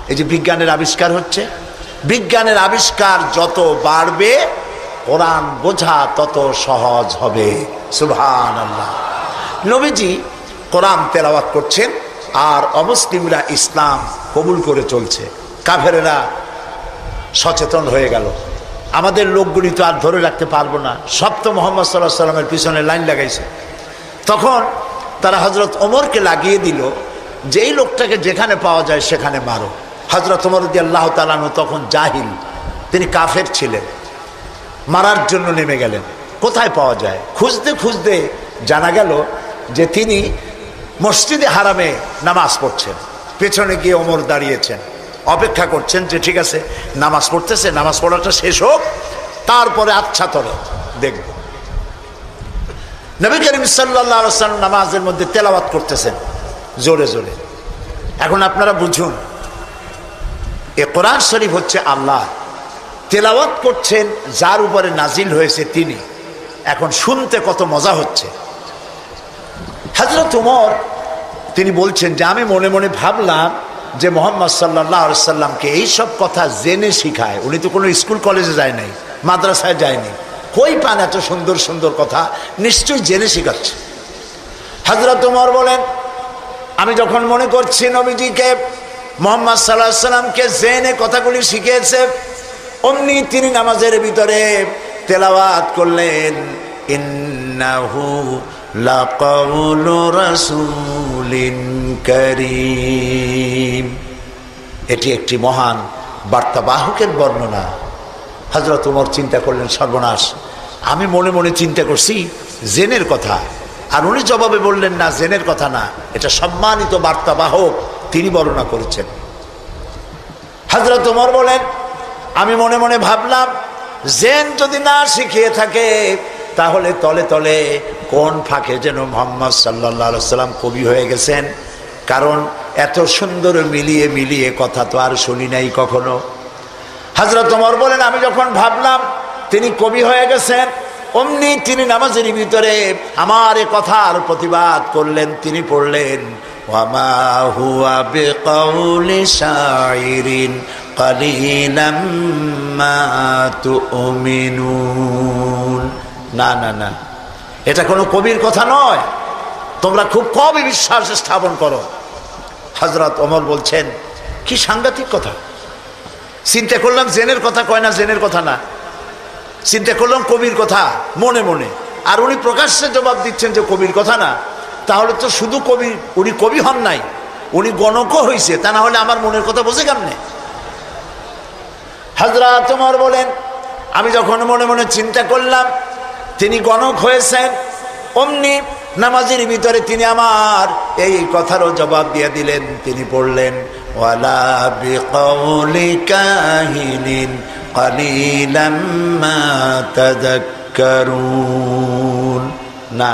এই যে বিজ্ঞানের আবিষ্কার হচ্ছে, বিজ্ঞানের আবিষ্কার যত বাড়বে কোরআন বোঝা তত সহজ হবে। সুবহানাল্লাহ। নবীজি কোরআন তেলাওয়াত করছেন আর অমুসলিমরা ইসলাম কবুল করে চলছে। কাফেরেরা সচেতন হয়ে গেল, আমাদের লোকগুলি তো আর ধরে রাখতে পারবো না, সব তো মোহাম্মদ সাল্লাল্লাহু আলাইহি সাল্লামের পিছনে লাইন লাগাইছে। তখন তারা হযরত ওমরকে লাগিয়ে দিল যে এই লোকটাকে যেখানে পাওয়া যায় সেখানে মারো। হযরত ওমর রাদিয়াল্লাহু তাআলা আনহু তখন জাহিল, তিনি কাফের ছিলেন, মারার জন্য নেমে গেলেন। কোথায় পাওয়া যায় খুঁজতে খুঁজতে জানা গেল যে তিনি মসজিদে হারামে নামাজ পড়ছেন। পেছনে গিয়ে ওমর দাঁড়িয়েছেন, অপেক্ষা করছেন যে ঠিক আছে নামাজ পড়তেছে, নামাজ পড়াটা শেষ হোক, তারপরে আচ্ছা তরে দেখব। নবী করিম সাল্লাল্লাহু আলাইহি ওয়াসাল্লাম নামাজের মধ্যে তেলাওয়াত করতেছেন জোরে জোরে। এখন আপনারা বুঝুন, এ কোরআন শরীফ হচ্ছে আল্লাহ, তেলাওয়াত করছেন যার উপরে নাজিল হয়েছে তিনি। এখন শুনতে কত মজা হচ্ছে। হযরত ওমর তিনি বলছেন যে আমি মনে মনে ভাবলাম যে মুহাম্মদ সাল্লাল্লাহু আলাইহি সাল্লামকে এইসব কথা জেনে শিখায়। উনি তো কোনো স্কুল কলেজে যায় নাই, মাদ্রাসায় যায়নি, কই পান এত সুন্দর সুন্দর কথা, নিশ্চয়ই জেনে শিখাচ্ছে। হযরত ওমর বলেন আমি যখন মনে করছি নবীজিকে মুহাম্মদ সাল্লাল্লাহু আলাইহি সাল্লামকে জেনে কথাগুলি শিখিয়েছে, অমনি তিনি নামাজের ভিতরে তেলাওয়াত করলেন ইন্নাহু লাকাউলু রাসূলিন কারীম। এটি একটি মহান বার্তাবাহকের বর্ণনা। হযরত ওমর চিন্তা করলেন সর্বনাশ, আমি মনে মনে চিন্তা করছি জেনের কথা, আর উনি জবাবে বললেন না জেনের কথা না, এটা সম্মানিত বার্তাবাহক তিনি বর্ণনা করেছেন। হযরত ওমর বলেন আমি মনে মনে ভাবলাম জেন যদি না শিখিয়ে থাকে তাহলে তলে তলে কোন ফাঁকে যেন মুহাম্মদ সাল্লাল্লাহু আলাইহি সাল্লাম কবি হয়ে গেছেন, কারণ এত সুন্দর মিলিয়ে মিলিয়ে কথা তো আর শুনি নাই কখনো। হযরত ওমর বলেন আমি যখন ভাবলাম তিনি কবি হয়ে গেছেন, অমনি তিনি নামাজের ভিতরে আমার এ কথার প্রতিবাদ করলেন। তিনি পড়লেন ওয়ামা হুয়া বিকাউলি শাইরিন কালিলাম মা তুমিনুন। না না না, এটা কোনো কবির কথা নয়, তোমরা খুব কমই বিশ্বাস স্থাপন করো। হযরত ওমর বলছেন কি সাংঘাতিক কথা। চিন্তা করলাম জেনের কথা কয় না, জেনের কথা না, চিন্তা করলাম কবির কথা মনে মনে, আর উনি প্রকাশ্যে জবাব দিচ্ছেন যে কবির কথা না। তাহলে তো শুধু কবি, উনি কবি হন নাই, উনি গণকও হয়েছে, তা না হলে আমার মনের কথা বোঝে কেমনে? হযরত ওমর বলেন আমি যখন মনে মনে চিন্তা করলাম তিনি গণক হয়েছেন, অমনি নামাজের ভিতরে তিনি আমার এই কথারও জবাব দিয়ে দিলেন। তিনি পড়লেন ওয়ালা বিকাউলি কাহিনিন কালিলাম মা তাযাক্কারুন। না,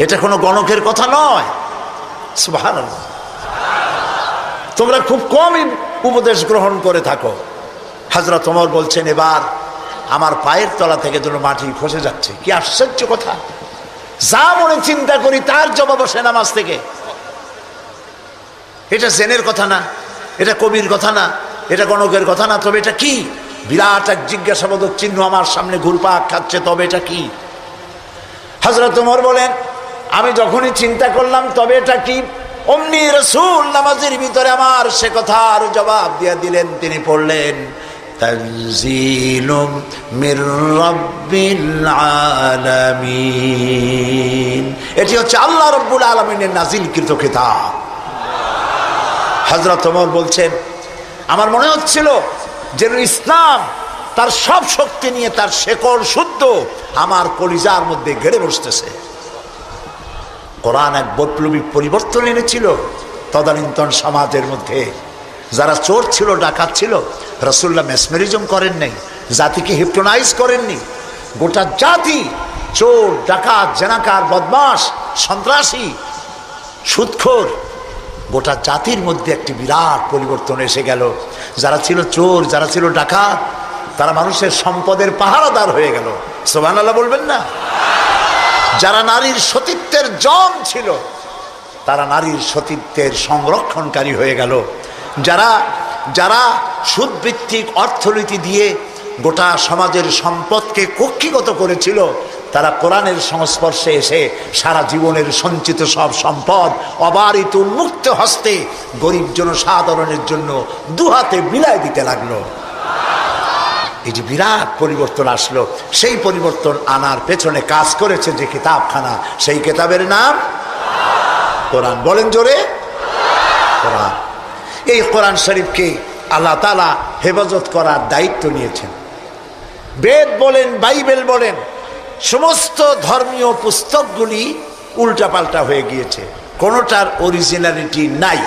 এটা কোনো গণকের কথা নয়। সুবহানাল্লাহ। তোমরা খুব কমই উপদেশ গ্রহণ করে থাকো। হযরত ওমর বলছেন এবার আমার পায়ের তলা থেকে যেন মাটি খসে যাচ্ছে। কি আশ্চর্য কথা, যা মনে চিন্তা করি তার জবাব আসে নামাজ থেকে। এটা জেনের কথা না, এটা কবির কথা না, এটা গণকের কথা না, তবে এটা কি? বিরাট এক জিজ্ঞাসাবোধক চিহ্ন আমার সামনে ঘুরপাক খাচ্ছে, তবে এটা কি? হযরত ওমর বলেন আমি যখনই চিন্তা করলাম তবে এটা কি, অমনি রাসূল নামাজের ভিতরে আমার সে কথার জবাব দিয়ে দিলেন। তিনি পড়লেন তানজিলুম মির রাব্বিল আলামিন। এটি হচ্ছে আল্লাহ রাব্বুল আলামিনের নাজিলকৃত কিতাব। হযরত ওমর বলছেন আমার মনে হচ্ছিল যেন ইসলাম তার সব শক্তি নিয়ে তার শেকড় শুদ্ধ আমার কলিজার মধ্যে গেড়ে বসতেছে। কোরআন এক বৈপ্লবিক পরিবর্তন এনেছিল তদানীন্তন সমাজের মধ্যে। যারা চোর ছিল, ডাকাত ছিল, রাসূলুল্লাহ মেসমেরিজম করেন নাই, জাতিকে হিপনোটাইজ করেননি। গোটা জাতি চোর, ডাকাত, জেনাকার, বদমাশ, সন্ত্রাসী, সুদখোর, গোটা জাতির মধ্যে একটি বিরাট পরিবর্তন এসে গেল। যারা ছিল চোর, যারা ছিল ডাকাত, তারা মানুষের সম্পদের পাহারাদার হয়ে গেল। সুবহানাল্লাহ বলবেন না? যারা নারীর সতীত্বের জম ছিল তারা নারীর সতীত্বের সংরক্ষণকারী হয়ে গেল। যারা যারা সুদভিত্তিক অর্থনীতি দিয়ে গোটা সমাজের সম্পদকে কক্ষিগত করেছিল, তারা কোরআনের সংস্পর্শে এসে সারা জীবনের সঞ্চিত সব সম্পদ অবারিত উন্মুক্ত হস্তে গরিব জনসাধারণের জন্য দুহাতে বিলায় দিতে লাগলো। এই যে বিরাট পরিবর্তন আসলো, সেই পরিবর্তন আনার পেছনে কাজ করেছে যে কিতাবখানা, সেই কিতাবের নাম কোরআন। বলেন জোরে, কোরআন। এই কোরআন শরীফকে আল্লাহ তাআলা হেফাজত করার দায়িত্ব নিয়েছেন। বেদ বলেন, বাইবেল বলেন, সমস্ত ধর্মীয় পুস্তকগুলি উল্টাপাল্টা হয়ে গিয়েছে, কোনোটার অরিজিনালিটি নাই।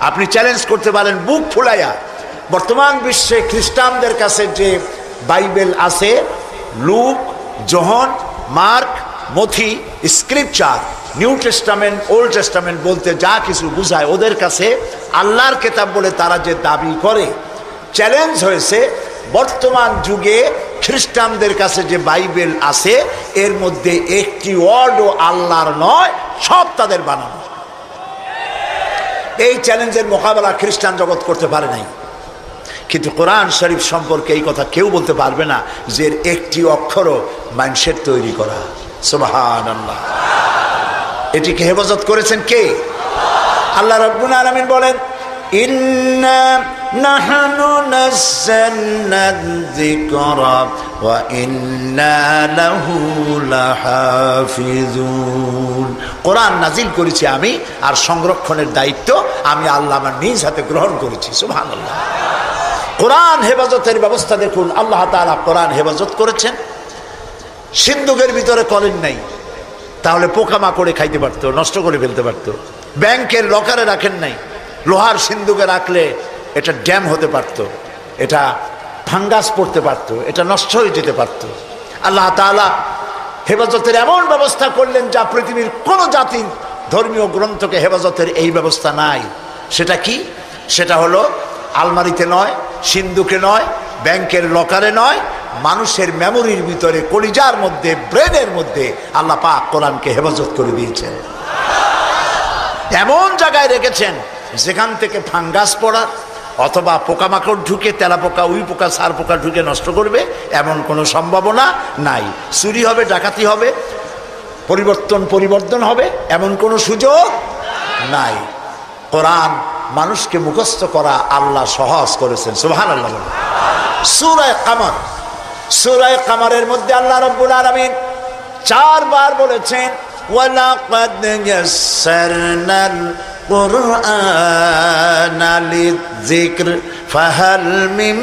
আপনি চ্যালেঞ্জ করতে পারেন বুক ফুলাইয়া, বর্তমান বিশ্বে খ্রিস্টানদের কাছে যে বাইবেল আছে, লুক, যোহন, মার্ক, মথি, scripture, New Testament, Old Testament বলতে যা কিছু বুঝায়, ওদের কাছে আল্লাহর কিতাব বলে তারা যে দাবি করে, চ্যালেঞ্জ হয়েছে বর্তমান যুগে খ্রিস্টানদের কাছে যে বাইবেল আছে এর মধ্যে একটি ওয়ার্ডও আল্লাহর নয়, সব তাদের বানানো। এই চ্যালেঞ্জের মোকাবেলা খ্রিস্টান জগৎ করতে পারে নাই। কিন্তু কোরআন শরীফ সম্পর্কে এই কথা কেউ বলতে পারবে না যে একটি অক্ষরও মানুষের তৈরি করা। সুবহানাল্লাহ। এটিকে হেফাজত করেছেন কে? আল্লাহ রাব্বুল আলামিন বলেন, ইন্না নাহনু নাযালনা যিকরা ওয়া ইন্না লাহু লাহাফিজুন। কোরআন নাজিল করেছি আমি, আর সংরক্ষণের দায়িত্ব আমি আল্লাহ আমার নিজ হাতে গ্রহণ করেছি। সুবহানাল্লাহ। কোরআন হেফাজতের ব্যবস্থা দেখুন, আল্লাহ তাআলা কোরআন হেফাজত করেছেন। সিন্ধুকের ভিতরে করেন নাই, তাহলে পোকামাকড়ে খাইতে পারতো, নষ্ট করে ফেলতে পারতো। ব্যাংকের লকারে রাখেন নাই, লোহার সিন্ধুকে রাখলে এটা ড্যাম হতে পারত, এটা ফাঙ্গাস পড়তে পারত, এটা নষ্ট হয়ে যেতে পারত। আল্লাহ তাআলা হেফাজতের এমন ব্যবস্থা করলেন যা পৃথিবীর কোনো জাতির ধর্মীয় গ্রন্থকে হেফাজতের এই ব্যবস্থা নাই। সেটা কি? সেটা হলো আলমারিতে নয়, সিন্ধুকে নয়, ব্যাংকের লকারে নয়, মানুষের মেমোরির ভিতরে, কলিজার মধ্যে, ব্রেনের মধ্যে আল্লাহ পাক কোরআনকে হেফাজত করে দিয়েছেন। এমন জায়গায় রেখেছেন যেখান থেকে ফাঙ্গাস পড়া অথবা পোকামাকড় ঢুকে, তেলাপোকা, উই পোকা, সার পোকা ঢুকে নষ্ট করবে এমন কোনো সম্ভাবনা নাই। চুরি হবে, ডাকাতি হবে, পরিবর্তন হবে এমন কোনো সুযোগ নাই। কোরআন মানুষকে মুখস্থ করা আল্লাহ সহজ করেছেন। সুবহানাল্লাহ। সূরা কামার, সূরা কামারের মধ্যে আল্লাহ রাব্বুল আলামিন 4 বার বলেছেন, ওয়ালাকাদ ইয়াসসারনাল কুরআনা লিযিকর ফাহাল মিন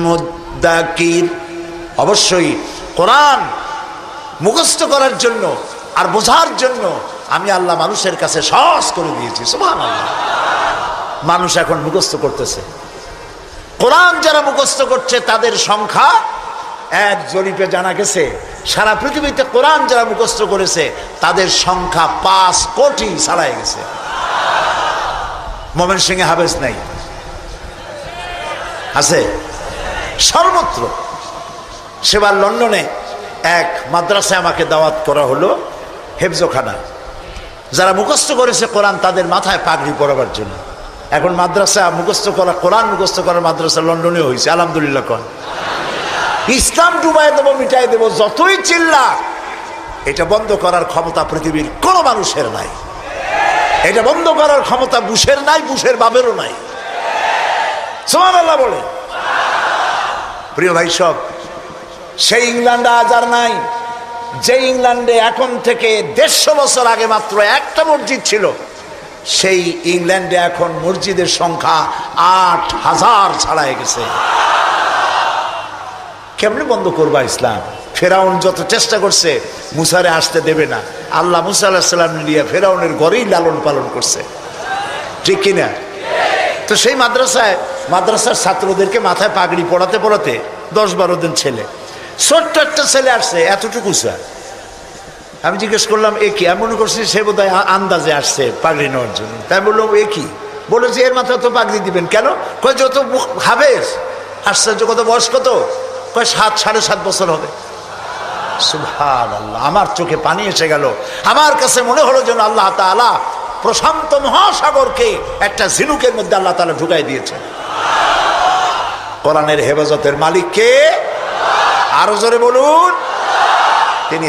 মুদ্দাকির। অবশ্যই কোরআন মুখস্থ করার জন্য আর বোঝার জন্য আমি আল্লাহ মানুষের কাছে সহজ করে দিয়েছি। সুবহানাল্লাহ। মানুষ এখন মুখস্থ করতেছে। কোরআন যারা মুখস্থ করছে তাদের সংখ্যা, এক জরিপে জানা গেছে সারা পৃথিবীতে কোরআন যারা মুখস্থ করেছে তাদের সংখ্যা 5 কোটি ছাড়াই গেছে। ময়মনসিংহে হাফেজ নাই, আছে সর্বত্র। সেবার লন্ডনে এক মাদ্রাসায় আমাকে দাওয়াত করা হলো, হেফজখানা। যারা মুখস্থ করেছে কোরআন তাদের মাথায় পাগড়ি পরাবার জন্য। এখন মাদ্রাসা মুখস্থ করা, কোরআন মুখস্থ করার মাদ্রাসা লন্ডনে হয়েছে। আলহামদুলিল্লাহ। কোন ইসলাম ডুবাই দেবো, মিটাই দেবো, যতই চিল্লা, এটা বন্ধ করার ক্ষমতা পৃথিবীর কোনো মানুষের নাই। এটা বন্ধ করার ক্ষমতা বুশের নাই, বুশের বাবেরও নাই। সুবহানাল্লাহ বলে। প্রিয় ভাই সব, সেই ইংল্যান্ডে আজ আর নাই যে ইংল্যান্ডে এখন থেকে 150 বছর আগে মাত্র একটা মসজিদ ছিল। সেই ইংল্যান্ডে এখন মসজিদের সংখ্যা 8000 ছাড়াই গেছে। কেমনে বন্ধ করবা ইসলাম? ফেরাউন যত চেষ্টা করছে মুসারে আসতে দেবে না। আল্লাহ মুসা আলাইহিস সালাম নিয়ে ফেরাউনের ঘরেই লালন পালন করছে, ঠিক কিনা? তো সেই মাদ্রাসার ছাত্রদেরকে মাথায় পাগড়ি পড়াতে পড়াতে 10-12 দিন ছেলে, ছোট্ট একটা ছেলে আসছে এতটুকু স্যার। আমি জিজ্ঞেস করলাম এ কি? আমি মনে করছি সে বোধহয় আন্দাজে আসছে পাগড়ি নেওয়ার জন্য। তাই বললাম এ কি? বলেছে এর মাথায় তো পাগড়ি দিবেন কেন? কয় যত হাফেজ। আশ্চর্য, কত বয়স কত? কয় 7-7.5 বছর হবে। সুবহানাল্লাহ। আমার চোখে পানি এসে গেল। আমার কাছে মনে হলো যেন আল্লাহ তাআলা প্রশান্ত মহাসাগরকে একটা ঝিনুকের মধ্যে আল্লাহ তাআলা ঢুকাই দিয়েছেন। কোরআনের হেফাজতের মালিক কে? আরো জোরে বলুন। তিনি